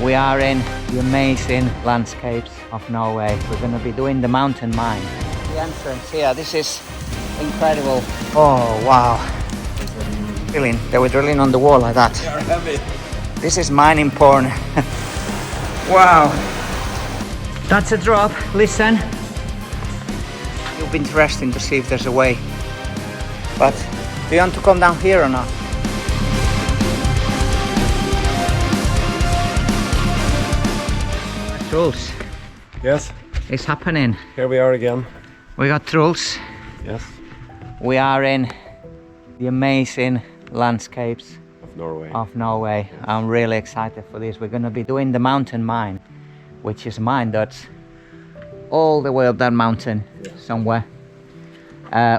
We are in the amazing landscapes of Norway. We're going to be doing the mountain mine. The entrance here, this is incredible. Oh wow. Drilling. They were drilling on the wall like that. They are heavy. This is mining porn. Wow. That's a drop. Listen. It'll be interesting to see if there's a way. But do you want to come down here or not? Truls. Yes. It's happening. Here we are again. We got Truls. Yes. We are in the amazing landscapes Of Norway. I'm really excited for this. We're going to be doing the mountain mine, which is a mine that's all the way up that mountain somewhere.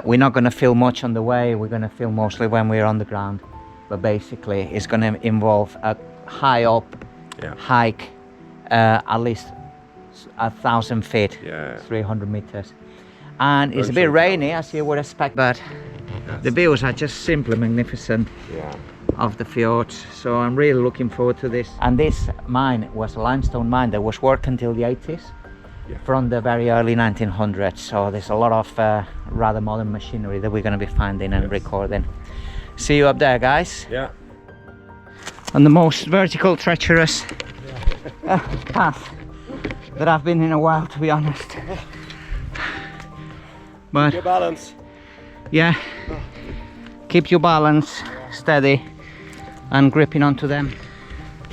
We're not going to film much on the way. We're going to film mostly when we're on the ground. But basically, it's going to involve a high up hike, at least 1,000 feet, 300 meters. And it's a bit rainy, as you would expect, but the views are just simply magnificent of the fjords. So I'm really looking forward to this. And this mine was a limestone mine that was worked until the 80s. From the very early 1900s, so there's a lot of rather modern machinery that we're going to be finding and recording. See you up there, guys. Yeah. On the most vertical, treacherous path that I've been in a while, to be honest. But Keep your balance. yeah, keep your balance steady and gripping onto them.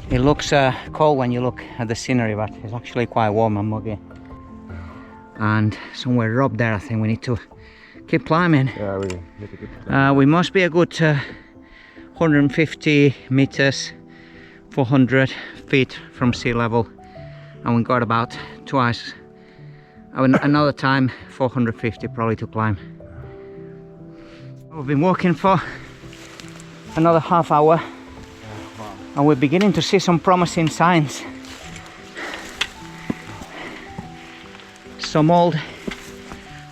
It looks cold when you look at the scenery, but it's actually quite warm and muggy. And somewhere up there, I think we need to keep climbing. Yeah, we need to keep climbing. We must be a good 150 meters, 400 feet from sea level, and we got about twice, another time 450 probably to climb. We've been walking for another half hour, and we're beginning to see some promising signs. Some old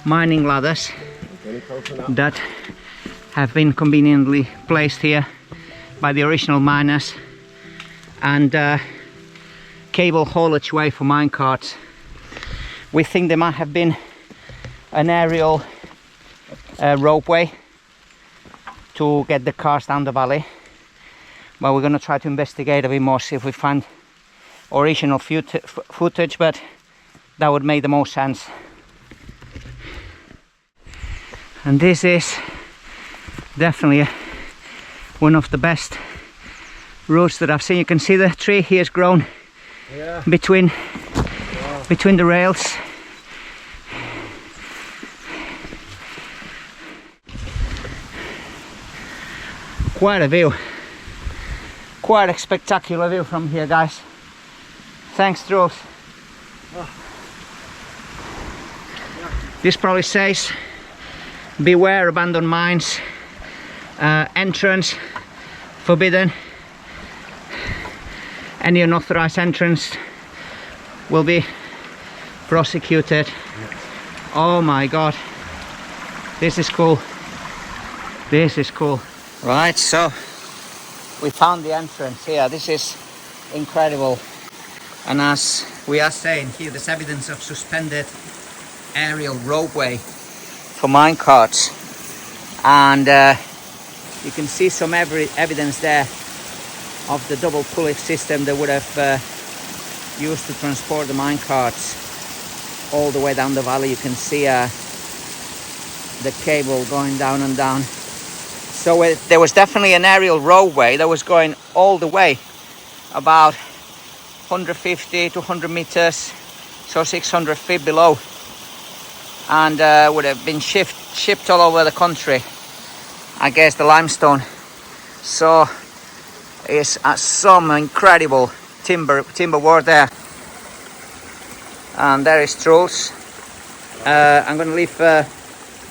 mining ladders that have been conveniently placed here by the original miners, and cable haulage way for mine carts. We think there might have been an aerial ropeway to get the cars down the valley, but we're going to try to investigate a bit more, see if we find original footage, but that would make the most sense. And this is definitely one of the best routes that I've seen. You can see the tree here has grown between the rails. Quite a view, quite a spectacular view from here, guys. Thanks, Truls. This probably says beware abandoned mines, entrance forbidden. Any unauthorized entrance will be prosecuted. Oh my god, this is cool. This is cool. Right, so we found the entrance here. This is incredible, and as we are saying here, there's evidence of suspended aerial ropeway for mine carts, and you can see some evidence there of the double pulley system that would have used to transport the mine carts all the way down the valley. You can see the cable going down and down. So there was definitely an aerial roadway that was going all the way, about 150 to 100 meters, so 600 feet below, and would have been shipped all over the country. I guess the limestone. So it's some incredible timber work there. And there is Truls. I'm going to leave the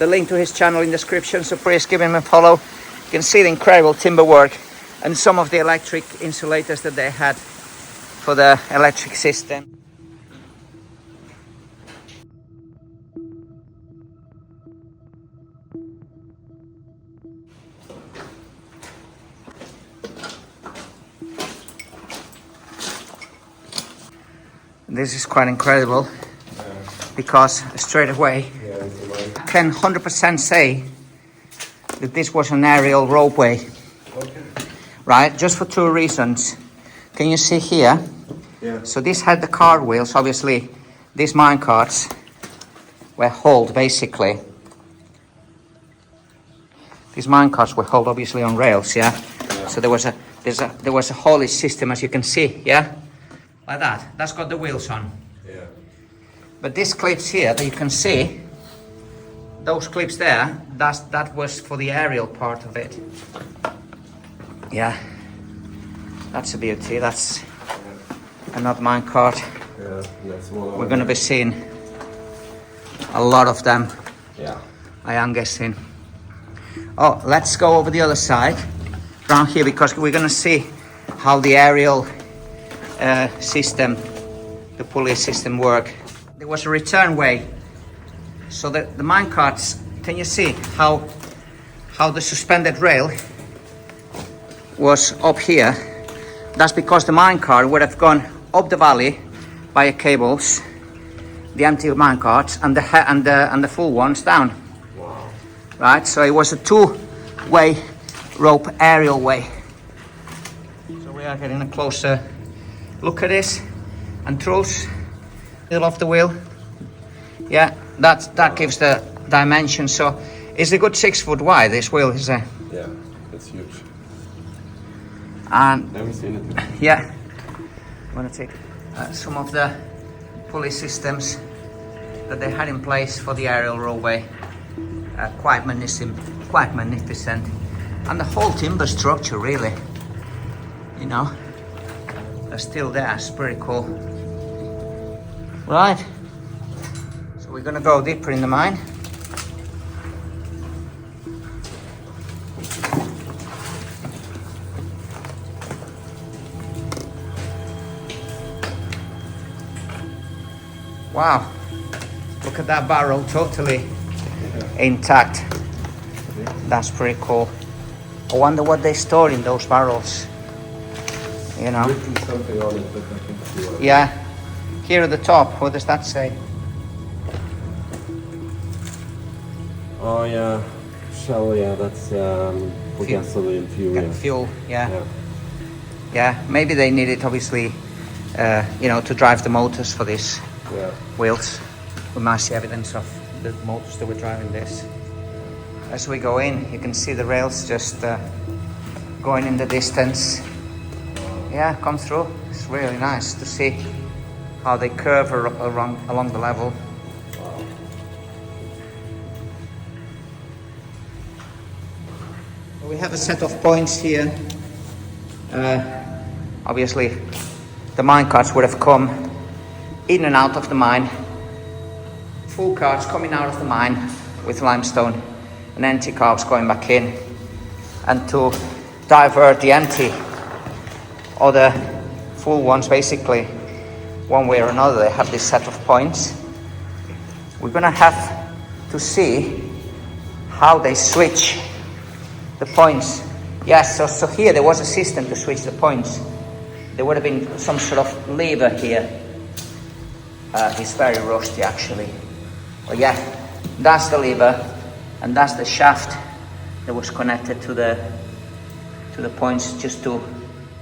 link to his channel in the description, so please give him a follow. You can see the incredible timber work and some of the electric insulators that they had for the electric system. This is quite incredible because straight away I can 100% say that this was an aerial roadway. Right, just for two reasons. Can you see here? Yeah. So this had the car wheels. Obviously these mine carts were hauled basically. These mine carts were hauled obviously on rails, yeah? So there was a haulage system, as you can see, yeah? Like that. That's got the wheels on. Yeah. But these clips here that you can see, those clips there, that was for the aerial part of it. Yeah. That's a beauty. That's another mine cart. Yeah, that's one. We're gonna be seeing a lot of them. Yeah. I am guessing. Oh, let's go over the other side, around here, because we're gonna see how the aerial system, the pulley system work. There was a return way, so the mine carts. Can you see how the suspended rail was up here? That's because the mine cart would have gone up the valley via cables, the empty mine carts, and the full ones down. Wow. Right, so it was a two-way rope aerial way. So we are getting a closer look at this, and throws middle of the wheel. Yeah, that gives the dimension. So it's a good 6 foot wide. This wheel is a. Yeah, it's huge. And Never seen it. yeah, I'm gonna take some of the pulley systems that they had in place for the aerial roadway. Quite magnificent, and the whole timber structure, really, you know, are still there. It's pretty cool. Right, so we're gonna go deeper in the mine. Wow, look at that barrel, totally intact. That's pretty cool. I wonder what they store in those barrels. You know? Written something on it, but I can't see what. Yeah. Here at the top, what does that say? Oh yeah, shell. Yeah, that's for Fuel. gasoline fuel. Yeah. Fuel, yeah. Yeah. Yeah, maybe they need it obviously, you know, to drive the motors for these Yeah. wheels. We might see evidence of the motors that were driving this. As we go in, you can see the rails just going in the distance. Yeah, come through. It's really nice to see how they curve along the level. We have a set of points here. Obviously, the mine carts would have come in and out of the mine. Full carts coming out of the mine with limestone, and empty carts going back in. And to divert the empty or the full ones, basically, one way or another, they have this set of points. We're gonna have to see how they switch the points. Yes, so here there was a system to switch the points. There would have been some sort of lever here. It's very rusty actually. But yeah, that's the lever, and that's the shaft that was connected to the points just to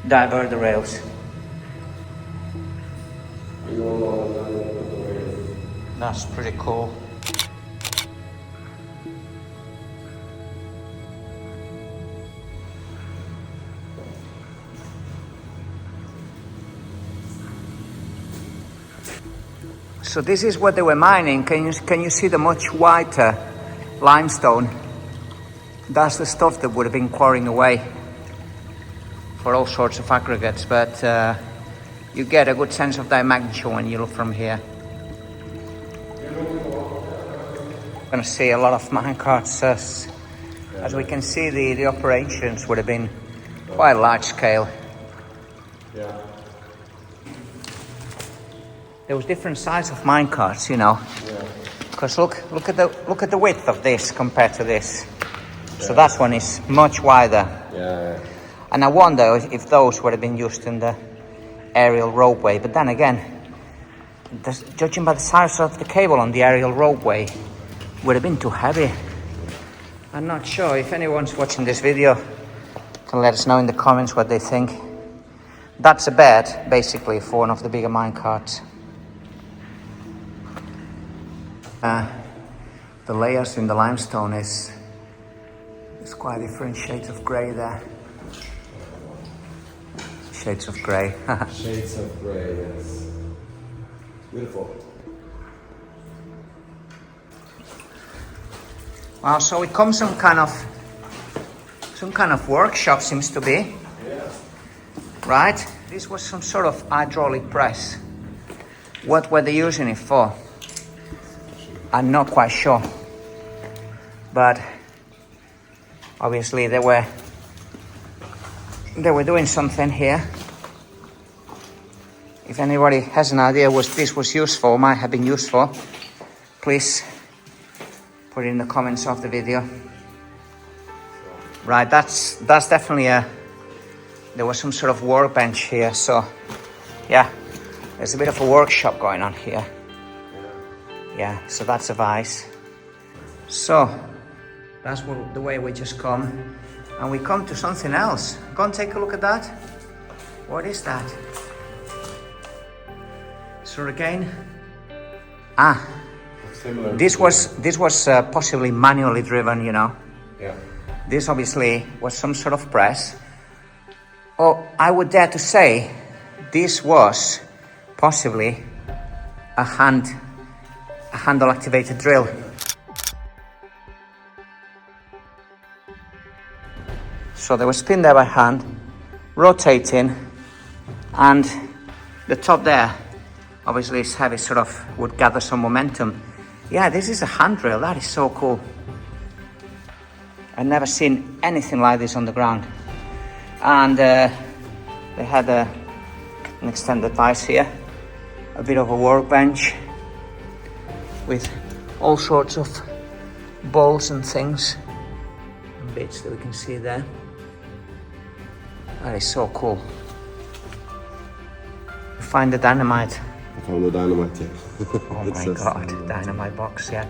divert the rails. That's pretty cool. So this is what they were mining. Can you see the much whiter limestone? That's the stuff that would have been quarrying away for all sorts of aggregates, but you get a good sense of dimension when you look from here. You're going to see a lot of mine carts. As we can see, the operations would have been quite large scale. Yeah. There was different size of mine carts, you know. Because look at the width of this compared to this. So that one is much wider. Yeah. And I wonder if those would have been used in the aerial roadway. But then again, Judging by the size of the cable on the aerial roadway, would have been too heavy. I'm not sure. If anyone's watching this video, can let us know in the comments what they think. That's a bed, basically, for one of the bigger minecarts. The layers in the limestone is quite different shades of grey there. Shades of grey. Shades of grey, yes. Beautiful. Wow, so it comes some kind of workshop, seems to be. Yeah. Right? This was some sort of hydraulic press. What were they using it for? I'm not quite sure. But obviously they were doing something here. If anybody has an idea what this was used for, might have been used for, please put it in the comments of the video. Right, that's definitely there was some sort of workbench here, so yeah, there's a bit of a workshop going on here. Yeah, so that's a vice. So that's the way we just come, and we come to something else. Go and take a look at that. What is that? So again, Similar. this was possibly manually driven, you know. Yeah. This obviously was some sort of press. Oh, I would dare to say this was possibly a handle activated drill. So they were spin there by hand, rotating, and the top there obviously is heavy, sort of would gather some momentum. Yeah, this is a hand drill. That is so cool. I've never seen anything like this on the ground. And they had an extended vise here, a bit of a workbench with all sorts of bolts and things and bits that we can see there. That is so cool. Find the dynamite. I found the dynamite, yeah. Oh my god, dynamite box, yeah.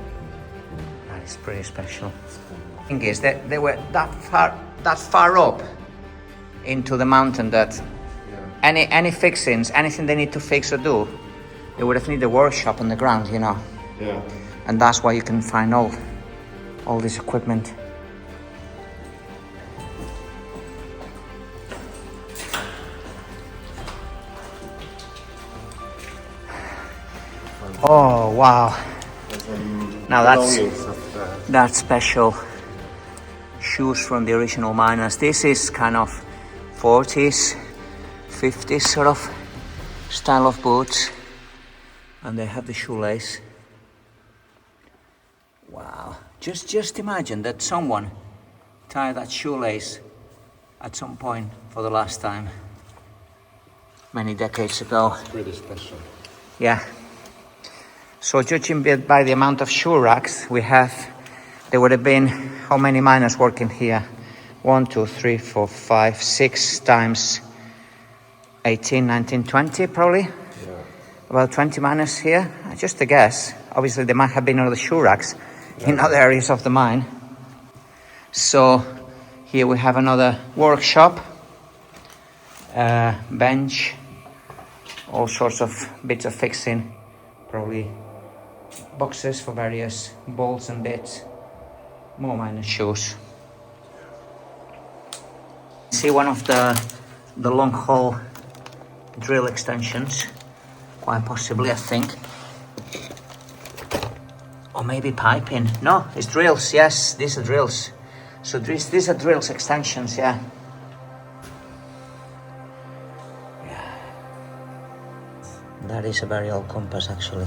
That is pretty special. Thing is that they were that far up into the mountain that any fixings, anything they need to fix or do, they would have needed a workshop on the ground, you know. Yeah. And that's why you can find all this equipment. Oh wow! Now that's special. Shoes from the original miners. This is kind of 40s, 50s sort of style of boots, and they have the shoelace. Wow! Just imagine that someone tied that shoelace at some point for the last time, many decades ago. It's pretty special. Yeah. So judging by the amount of shoe racks we have, there would have been how many miners working here? 1, 2, 3, 4, 5, 6 times 18, 19, 20 probably. Yeah. About 20 miners here, just a guess. Obviously there might have been other shoe racks in other areas of the mine. So here we have another workshop, bench, all sorts of bits of fixing, probably boxes for various bolts and bits, more minor shoes. See one of the long hole drill extensions, quite possibly I think, or maybe piping. No, it's drills. Yes, these are drills. So these are drills extensions. Yeah. That is a very old compass actually.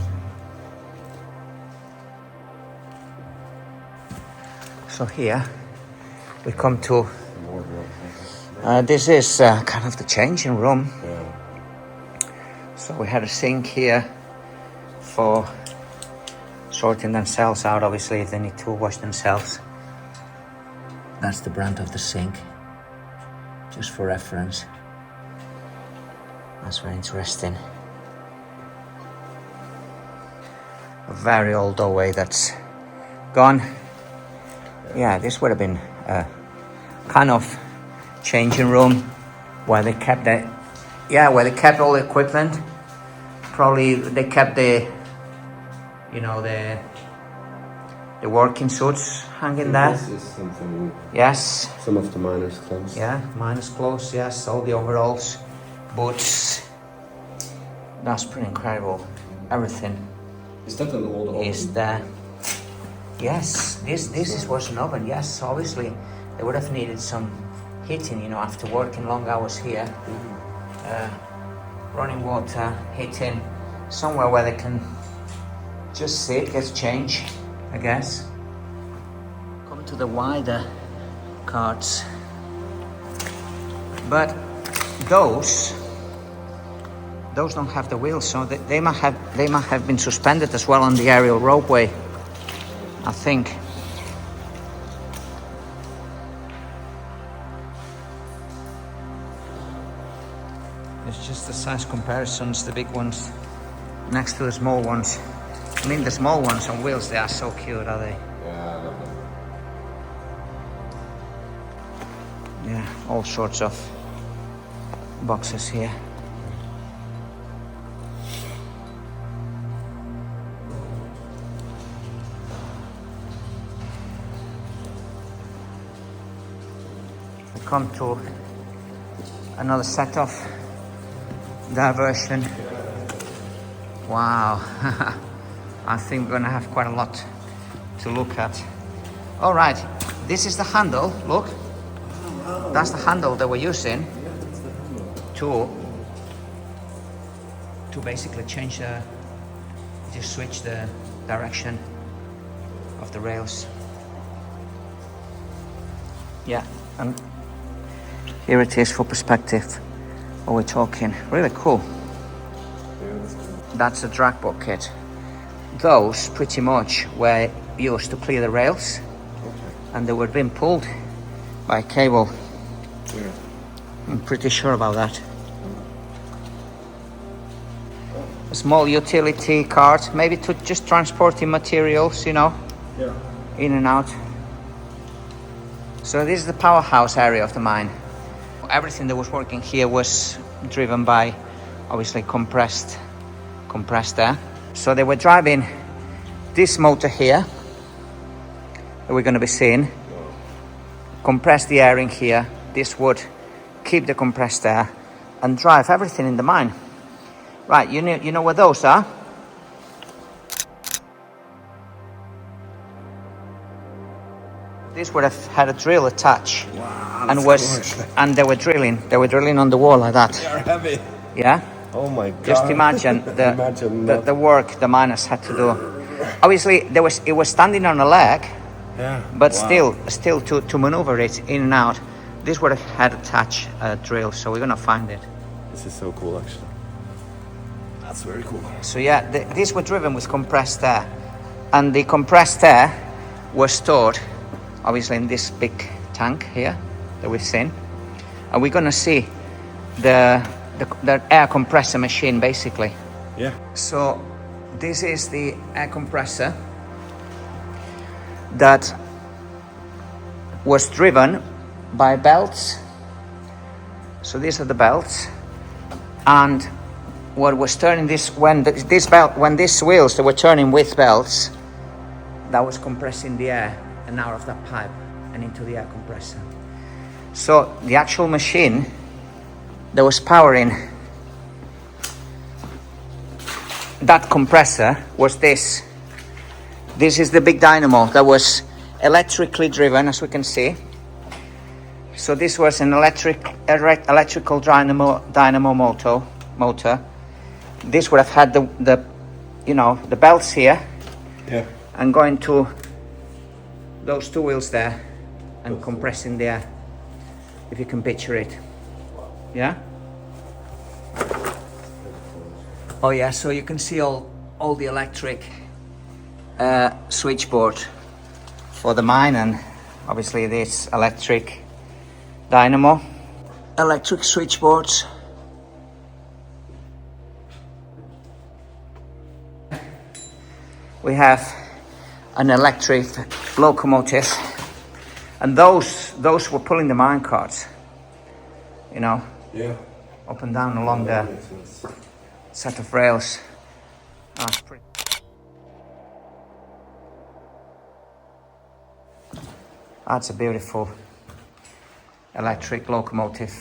So here we come to, this is kind of the changing room. Yeah. So we had a sink here for sorting themselves out, obviously if they need to wash themselves. That's the brand of the sink, just for reference. That's very interesting. a very old doorway that's gone. Yeah, this would have been a kind of changing room where they kept where they kept all the equipment. Probably they kept the working suits hanging there. This is something. Yes. Some of the miners' clothes. Yeah, miners' clothes. Yes, all the overalls, boots. That's pretty incredible. Everything Is that an old oven? is there. Yes, this was an oven. Yes, obviously they would have needed some heating. After working long hours here, running water, heating, somewhere where they can just sit, get change, I guess. Coming to the wider carts, but those don't have the wheels, so they might have been suspended as well on the aerial ropeway, I think. It's just the size comparisons, the big ones next to the small ones. I mean, the small ones on wheels, they are so cute, are they? Yeah, I love them. Yeah, all sorts of boxes here. We come to another set of diversion. Wow. I think we're gonna have quite a lot to look at. All right, this is the handle, look. That's the handle that we're using to basically change just switch the direction of the rails. Yeah, and here it is for perspective. What we're talking, really cool. That's a drag bucket. Those pretty much were used to clear the rails, and they were being pulled by a cable. Yeah. I'm pretty sure about that. A small utility cart, maybe to just transporting materials, Yeah. in and out. So this is the powerhouse area of the mine. Everything that was working here was driven by, obviously, compressed air. So they were driving this motor here that we're going to be seeing, compress the air in here. This would keep the compressed air and drive everything in the mine. Right, you know where those are? This would have had a drill attached. Wow, And they were drilling on the wall like that. They are heavy. Yeah? Oh my god. Just imagine the work the miners had to do. Obviously, it was standing on a leg, Yeah. but wow. still to maneuver it in and out, this would have had attached a drill. So we're gonna find it. This is so cool, actually. That's very cool. So yeah, these were driven with compressed air, and the compressed air was stored, obviously, in this big tank here that we've seen, and we're gonna see the air compressor machine, basically. Yeah. So this is the air compressor that was driven by belts. So these are the belts, and what was turning this, when these wheels that were turning with belts, that was compressing the air and out of that pipe and into the air compressor. So the actual machine that was powering that compressor was this. This is the big dynamo that was electrically driven, as we can see. So this was an electrical dynamo motor. This would have had the belts here, Yeah. and going to those two wheels there and compressing the air, if you can picture it. Yeah? Oh yeah, so you can see all the electric switchboard for the mine, and obviously this electric dynamo. Electric switchboards. we have an electric locomotive, and those were pulling the mine carts, you know, Yeah. up and down along That the makes sense. set of rails. Oh, it's pretty. That's a beautiful electric locomotive.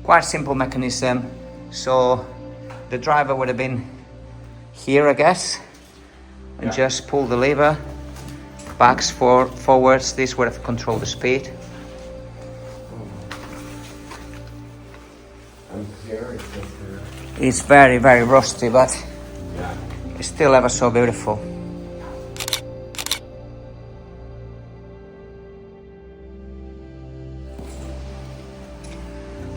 Quite simple mechanism. So the driver would have been here, I guess, and just pull the lever, backs forwards. This would have controlled the speed. And here it says here. It's very, very rusty, but Yeah. it's still ever so beautiful.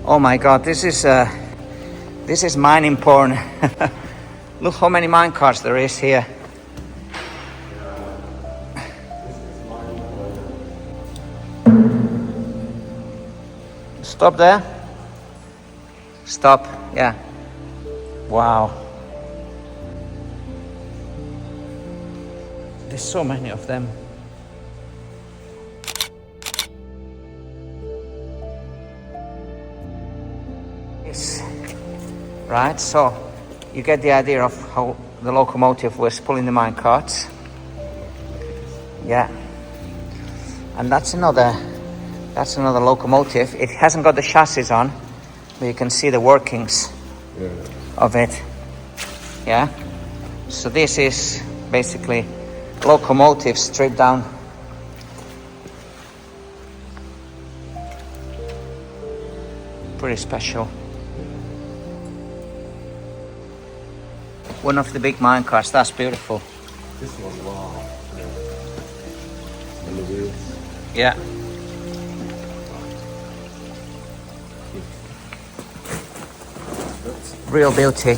Oh my God, this is mining porn. Look how many mine carts there is here. Stop there. Stop. Yeah. Wow. There's so many of them. Yes. Right, so you get the idea of how the locomotive was pulling the mine carts. Yeah. And that's another locomotive. It hasn't got the chassis on, but you can see the workings of it. Yeah. So this is basically locomotive stripped down. Pretty special. One of the big mine carts. That's beautiful. This one, wow. Yeah. And the wheels. Yeah. Real beauty.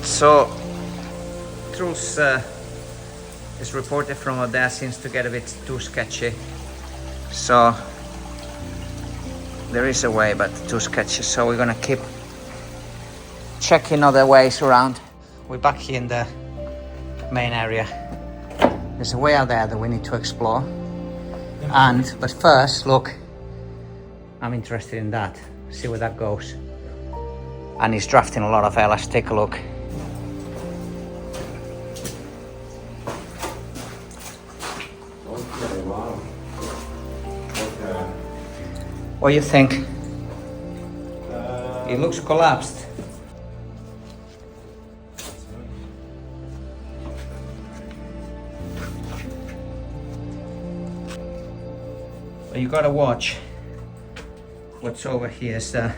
So, Truls is reported from Odessa seems to get a bit too sketchy. So, there is a way, but too sketchy. So we're gonna keep checking other ways around. We're back here in the main area. There's a way out there that we need to explore. But first, look, I'm interested in that. See where that goes. And he's drafting a lot of air. Let's take a look. Okay, wow. Okay. What do you think? It looks collapsed. But you gotta watch what's over here. It's Yeah,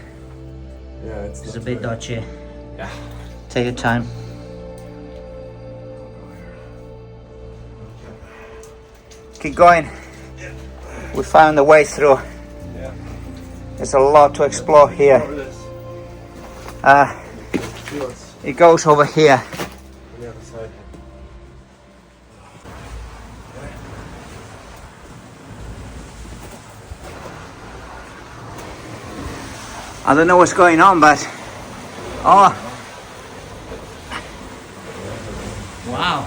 it's a bit good. dodgy. Yeah. Take your time. Keep going. We found a way through. Yeah. There's a lot to explore here. Over this. Fields It goes over here. on the other side. I don't know what's going on, but oh, wow.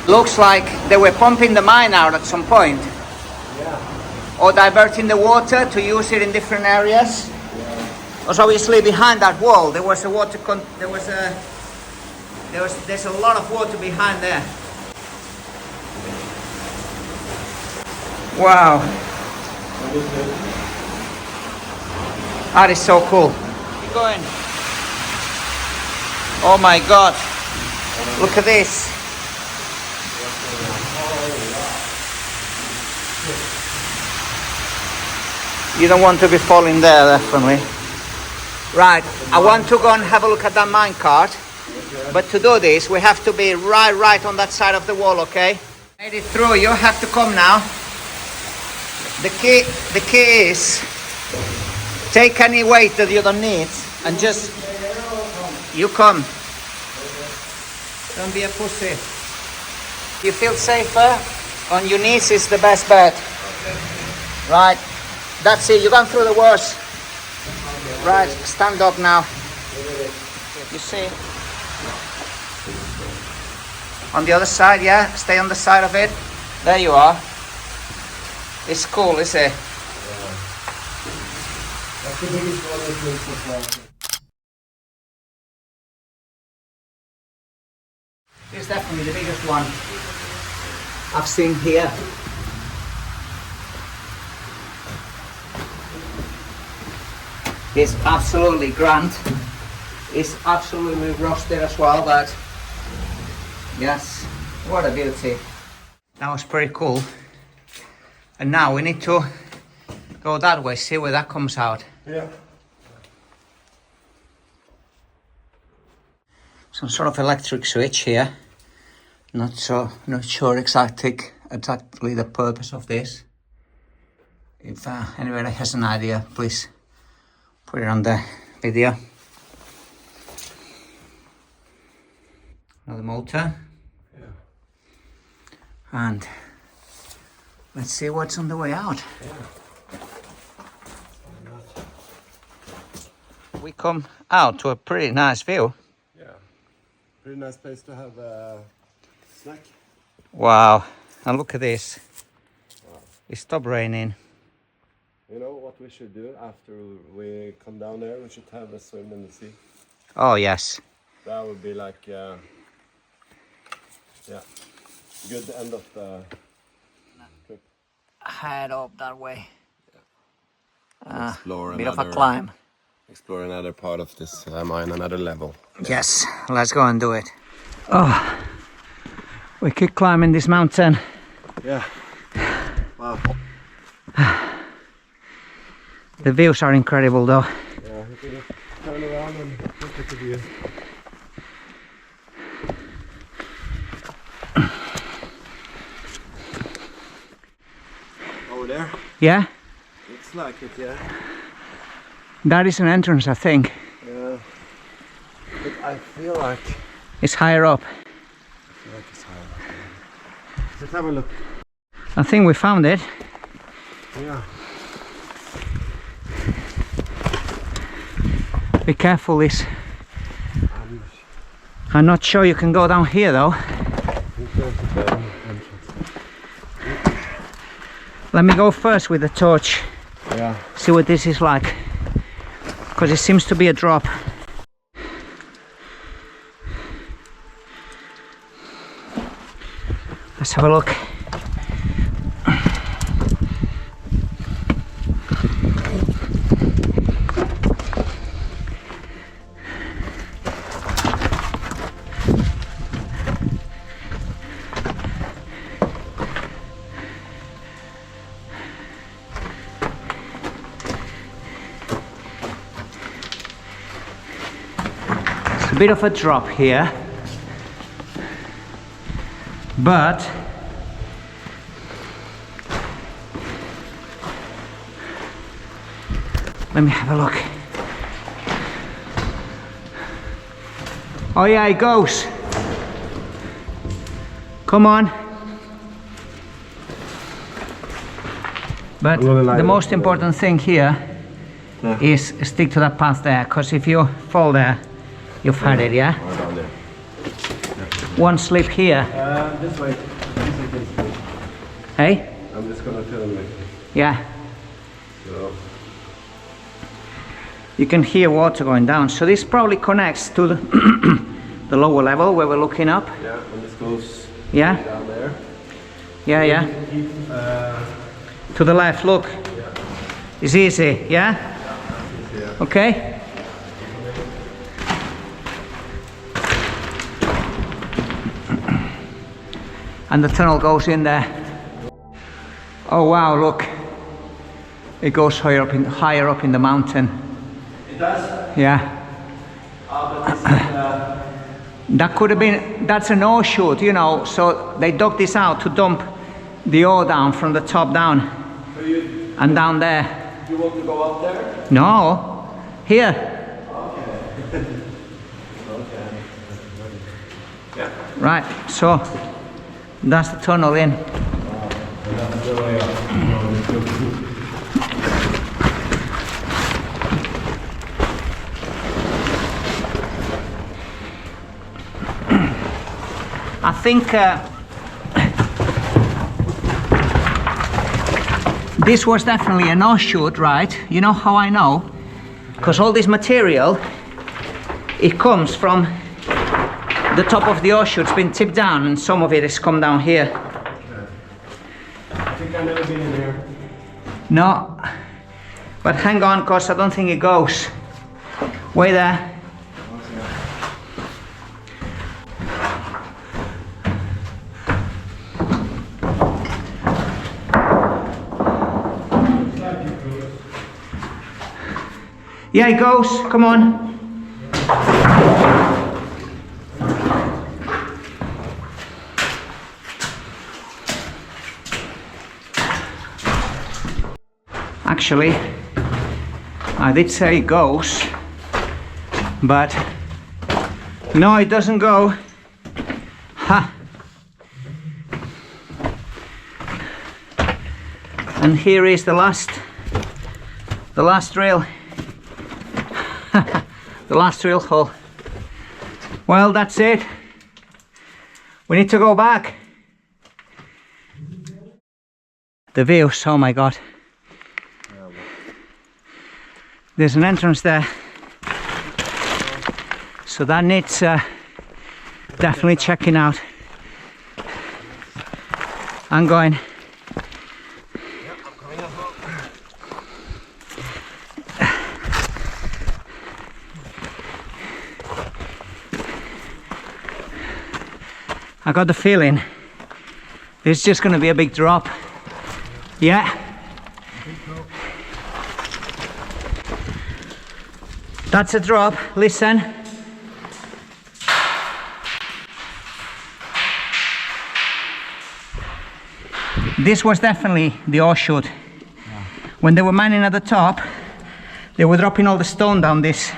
Looks like they were pumping the mine out at some point, Yeah. or diverting the water to use it in different areas. Because obviously behind that wall there was a there's a lot of water behind there. Wow, that is so cool. Keep going. Oh my God, look at this. You don't want to be falling there, definitely. Right, I want to go and have a look at that mine cart. But to do this, we have to be right on that side of the wall, okay? Made it through, you have to come now. The key is take any weight that you don't need and just You come. Don't be a pussy. You feel safer? On your knees is the best bet. Right. That's it. You're going through the worst. Right. Stand up now. You see? On the other side, yeah? Stay on the side of it. There you are. It's cool, is it? That's the biggest one so far. This is definitely the biggest one I've seen here. It's absolutely grand. It's absolutely rusted as well, but yes, what a beauty. That was pretty cool. And now we need to go that way, see where that comes out. Yeah. Some sort of electric switch here. Not sure exactly the purpose of this. If anybody has an idea, please put it on the video. Another motor. Yeah. And let's see what's on the way out. Yeah. We come out to a pretty nice view. Yeah. Pretty nice place to have a snack. Wow, and look at this. Wow. It stopped raining. You know what we should do after we come down there? We should have a swim in the sea. Oh yes. That would be like, yeah, good end of the trip. Head up that way. Explore Bit of a climb. Explore another part of this mine, another level. Yes, let's go and do it. Oh, we keep climbing this mountain. Yeah. Wow. The views are incredible though. Yeah, you can turn around and look at the view. Over there? Yeah? Looks like it, yeah. That is an entrance, I think. Yeah. But I feel like It's higher up. it's higher. Let's have a look. I think we found it. Yeah. Be careful, this. I'm not sure you can go down here though. Let me go first with the torch. Yeah. See what this is like. Because it seems to be a drop. Let's have a look. A bit of a drop here, but let me have a look. Oh yeah, it goes. Come on. But the most important thing here is stick to that path there, because if you fall there, you've had it, yeah? One slip here. This way. Hey? I'm just gonna turn it. Yeah. So. You can hear water going down. So this probably connects to the, the lower level where we're looking up. Yeah, and this goes Yeah? down there. Yeah, yeah. Keep, To the left, look. yeah. It's easy, yeah? Yeah. Okay? And the tunnel goes in there. Oh wow, look. It goes higher up in the mountain. It does? Yeah. But this is, That could have been, that's an ore chute, you know, so they dug this out to dump the ore down from the top down. so you And down there. want to go up there? No, here. Okay. So Right, so that's the tunnel in. I think this was definitely an offshoot, right? You know how I know? Because all this material, it comes from the top of the offshoot. It's been tipped down and some of it has come down here. I think I've never been in here. No, but hang on, because I don't think it goes. Wait there. Yeah, it goes. Come on. Actually, I did say it goes, but no, it doesn't go. Ha! And here is the last drill. The last drill hole. Well, that's it. We need to go back. The views, oh my god. There's an entrance there. So that needs definitely checking out. I'm going. I got the feeling this is just going to be a big drop. Yeah. That's a drop. Listen. This was definitely the offshoot. Yeah. When they were mining at the top, they were dropping all the stone down this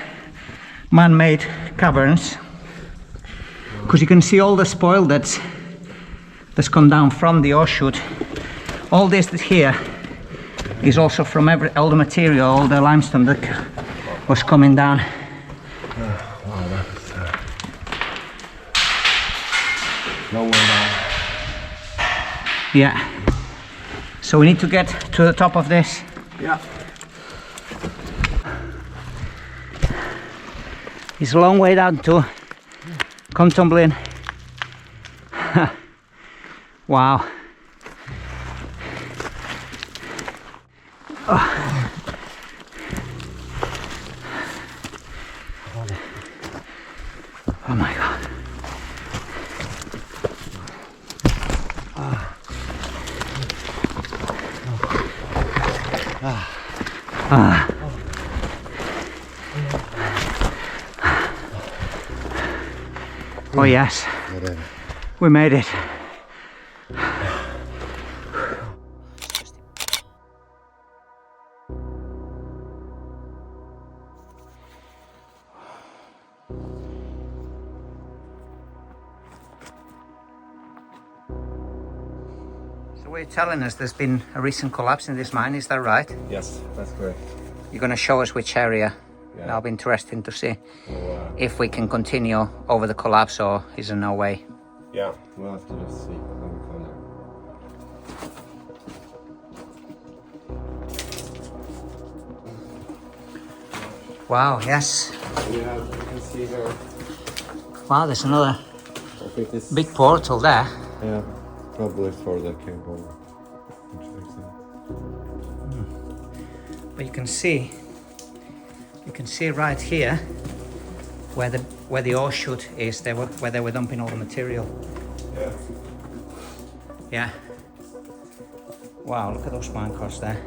man-made caverns. Because you can see all the spoil that's come down from the offshoot. All this here is also from all the material, all the limestone that was coming down. Wow, that's nowhere down. Yeah. So we need to get to the top of this. Yeah. It's a long way down to come tumbling. Wow. Oh. Oh my god. Oh yes, we made it. So we're telling us there's been a recent collapse in this mine, is that right? Yes, that's correct. You're going to show us which area. Yeah. That'll be interesting to see if we can continue over the collapse or is there no way. Yeah, we'll have to just see when we come there. Wow, yes. You can see here. Wow, there's another This, big portal there. yeah, probably for the cable. But you can see right here where the ore chute is, where they were dumping all the material. Yeah. Yeah. Wow, look at those mine carts there.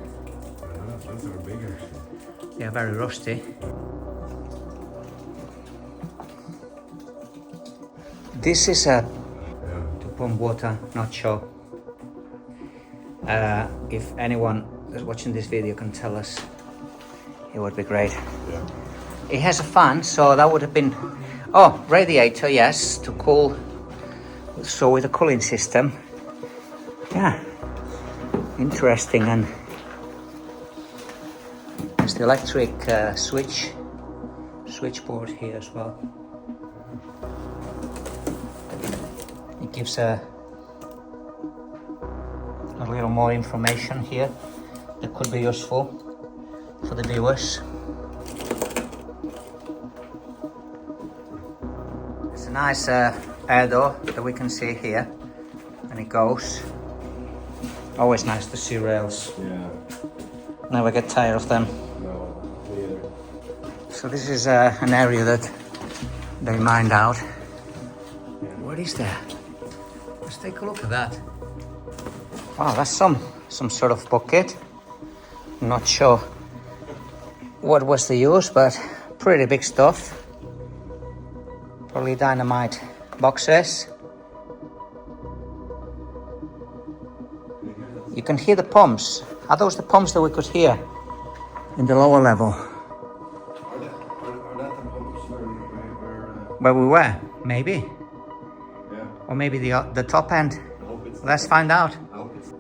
Yeah, those are big actually. They're very rusty. This is to pump water, not sure. If anyone that's watching this video can tell us, it would be great. Yeah. It has a fan, so that would have been... Oh, radiator, yes, to cool So with a cooling system, yeah, interesting. And there's the electric switchboard here as well. It gives a little more information here that could be useful for the viewers. It's a nice air door that we can see here, and it goes. Always nice to see rails. Yeah. Never get tired of them. No, neither. So this is an area that they mined out. What is there? Let's take a look at that. Wow, that's some sort of bucket. Not sure what was the use, but pretty big stuff. Probably dynamite boxes. You can hear the pumps. Are those the pumps that we could hear in the lower level? Are that the pumps Where we were? Maybe. yeah. Or maybe the top end. I hope it's Let's find out. I hope it's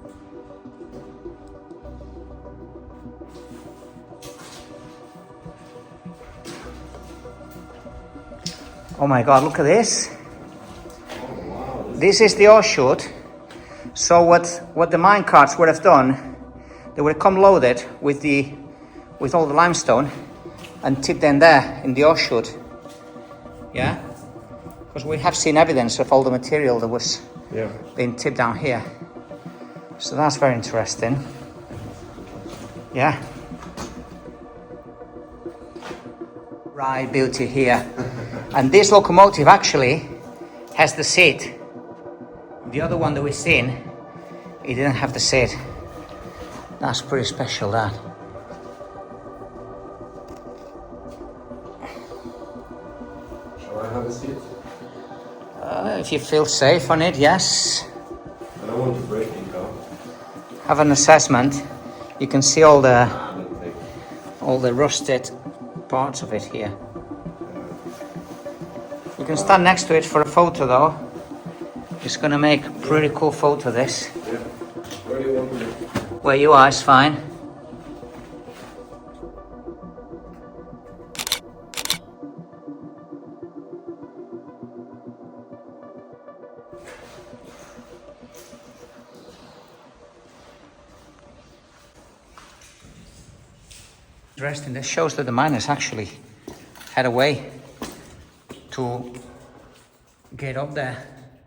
Oh my God, look at this. oh wow. This is the ore chute. So what the mine carts would have done, they would have come loaded with all the limestone and tipped in there in the ore chute. Yeah? Because we have seen evidence of all the material that was Yeah. being tipped down here. So that's very interesting. Yeah. Right, beauty here. And this locomotive actually has the seat. The other one that we've seen, it didn't have the seat. That's pretty special, that. Shall I have a seat? If you feel safe on it, yes. I don't want to break it though. Have an assessment. You can see all the I don't think. rusted parts of it here. You can stand next to it for a photo though. It's gonna make a pretty cool photo, this. Yeah. Where do you want me? Where you are is fine. Interesting. This shows that the miners actually had a way to get up there.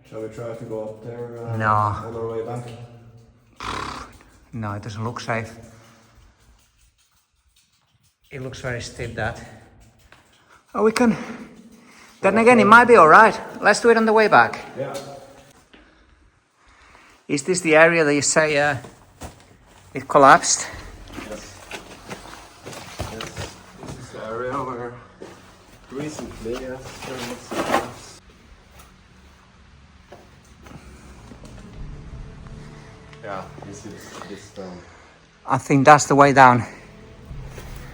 Shall we try to go up there No. on our way back? No, it doesn't look safe. It looks very steep, that. Oh, we can. Then again, it might be all right. Let's do it on the way back. Yeah. Is this the area that you say it collapsed? Yes. Yes. This is the area where recently, yes, there was a collapse. Yeah, this is this down. I think that's the way down.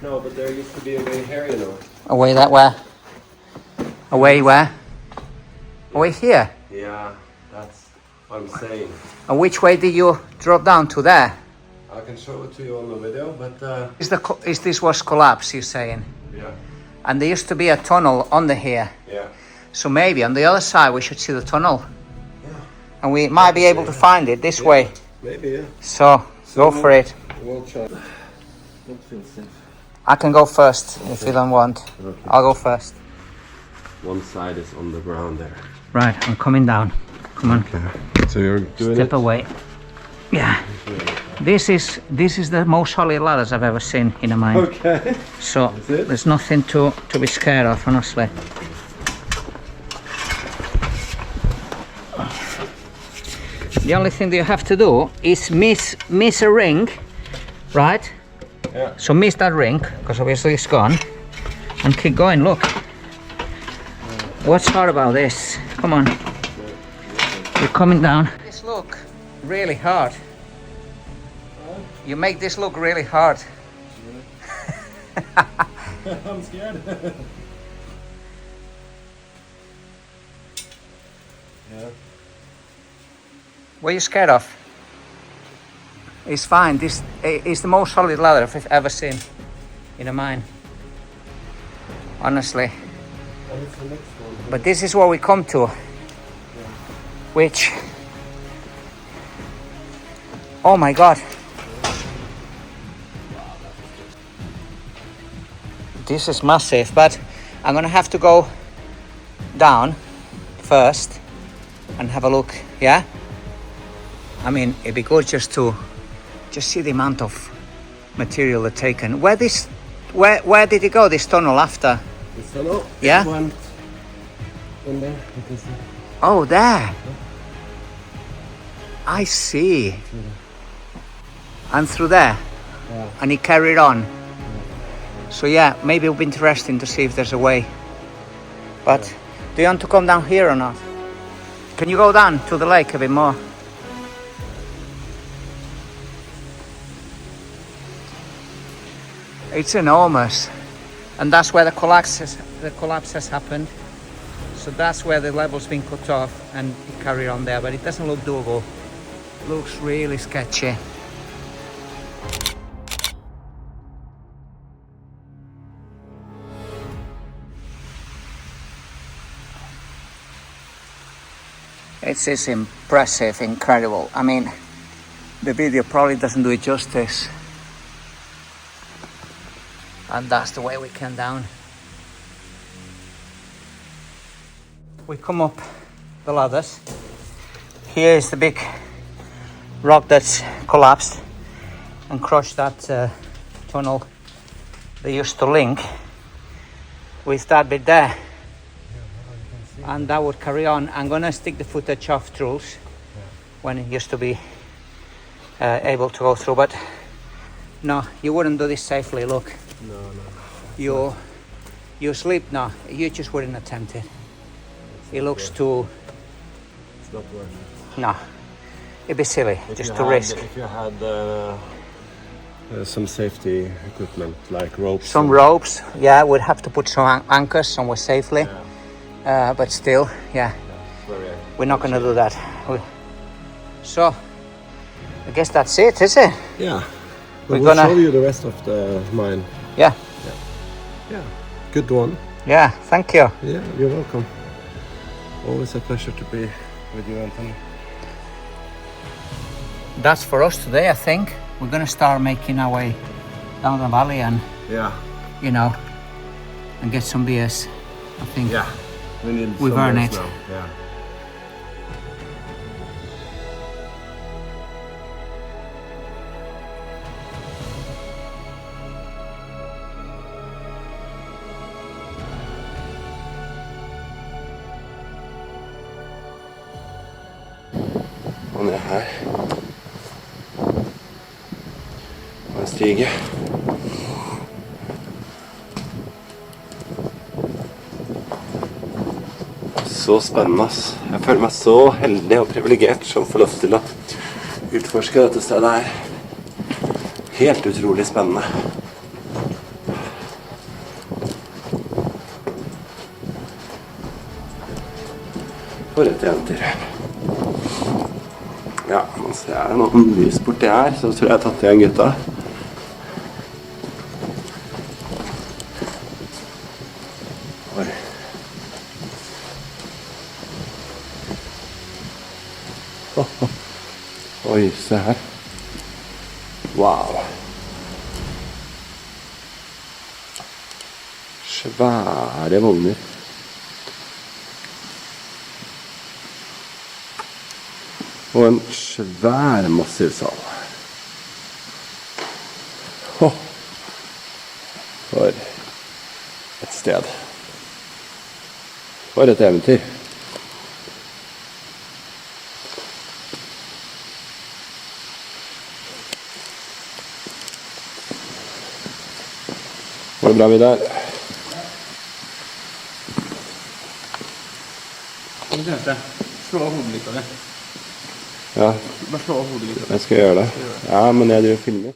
No, but there used to be a way here, you know. Away that way. Away where? Away here. Yeah, that's what I'm saying. And which way did you drop down to there? I can show it to you on the video, but Is this was collapsed, you're saying? yeah, And there used to be a tunnel under here. yeah, So maybe on the other side we should see the tunnel. yeah. And we might be able to find it this way. Maybe, yeah. So go for it. We'll try. Don't feel safe. I can go first if you don't want. Okay. I'll go first. One side is on the ground there. Right, I'm coming down. Come on. Okay. So you're doing Step away. Yeah. This is the most solid ladders I've ever seen in a mine. Okay. So Is it? there's nothing to be scared of, honestly. The only thing that you have to do is miss a ring, right? Yeah. So miss that ring, because obviously it's gone, and keep going. Look. What's hard about this? Come on. You're coming down. This look really hard. You make this look really hard. I'm scared. Yeah. What are you scared of? It's fine. This is the most solid ladder I've ever seen in a mine. Honestly. But this is what we come to. Which... Oh my God. This is massive, but I'm gonna have to go down first and have a look, yeah? I mean, it'd be good just to see the amount of material they've taken. Where did it go, this tunnel, after? This tunnel? Yeah? It went in there, you can see. Oh, there. I see. And through there? Yeah. And he carried on. So yeah, maybe it would be interesting to see if there's a way. But do you want to come down here or not? Can you go down to the lake a bit more? It's enormous. And that's where the collapse has happened. So that's where the level's been cut off and it carried on there, but it doesn't look doable. It looks really sketchy. It's impressive, incredible. I mean, the video probably doesn't do it justice. And that's the way we came down. We come up the ladders. Here is the big rock that's collapsed and crushed that tunnel they used to link with that bit there. And that would carry on. I'm gonna stick the footage of Truls when it used to be able to go through, but no, you wouldn't do this safely. Look, No. you sleep now. You just wouldn't attempt it. It looks too. It's not worth it. No, it'd be silly just to risk. If you had some safety equipment like ropes. Some ropes, yeah, we'd have to put some anchors somewhere safely. Yeah. But still, yeah, we're not gonna do that. So, I guess that's it, is it? Yeah. We're We'll gonna show you the rest of the mine. Yeah. Yeah. Good one. Yeah, thank you. Yeah, you're welcome. Always a pleasure to be with you, Anthony. That's for us today, I think. We're gonna start making our way down the valley and, you know, and get some beers. I think. Yeah. We've earned it. Now. Yeah. Og ned her. Og en stige. Så spennende, ass. Jeg føler meg så heldig og privilegert som får lov til å utforske dette stedet her. Helt utrolig spennende. For et eventyr. Ja, nå ser jeg noen lys borti her, så tror jeg har tatt igjen gutta. Oi. Oi, se her. Wow. Svære vogner. Og en svær massiv sal. For et sted. For et eventyr. Var det bra, Vidar? Slå av hodet litt av det. Ja, Bare slå av hodet litt av det. jeg skal gjøre det. Ja, men jeg driver og filmer.